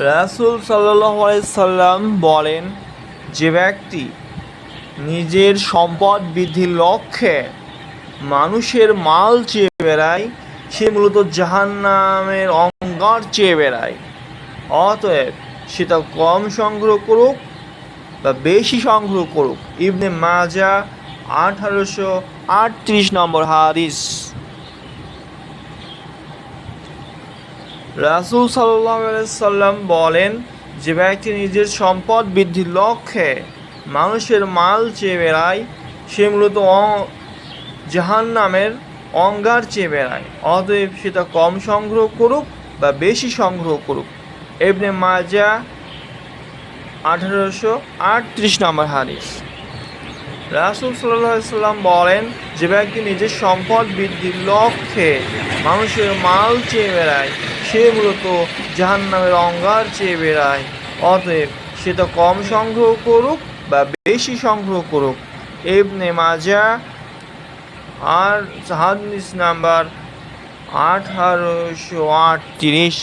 রাসূল সাল্লাল্লাহু আলাইহি সাল্লাম বলেন, যে ব্যক্তি নিজের সম্পদ বৃদ্ধির লক্ষ্যে মানুষের মাল চেয়ে বেড়ায়, সে মূলত জাহান্নামের অঙ্গার চেয়ে বেড়ায়। অতএব সেটা কম সংগ্রহ করুক বা বেশি সংগ্রহ করুক। ইবনে মাজাহ 1838 নম্বর হাদিস। রাসূল সাল্লাল্লাহু আলাইহি সাল্লাম বলেন, যে ব্যক্তি নিজের সম্পদ বৃদ্ধির লক্ষ্যে মানুষের মাল চেয়ে বেড়ায়, সে মূলত জাহান্নামের অঙ্গার চেয়ে বেড়ায়। অতএব সেটা কম সংগ্রহ করুক বা বেশি সংগ্রহ করুক। ইবনে মাজাহ 1838 নম্বর হাদিস। রাসূল সাল্লাল্লাহু আলাইহি সাল্লাম বলেন, যে ব্যক্তি নিজের সম্পদ বৃদ্ধির লক্ষ্যে মানুষের মাল চেয়ে বেড়ায়, সে মূলত জাহান্নামের অঙ্গার চেয়ে বেড়ায়। অতএব সেটা কম সংগ্রহ করুক বা বেশি সংগ্রহ করুক। ইবনে মাজাহ আর হাদিস নাম্বার 1838।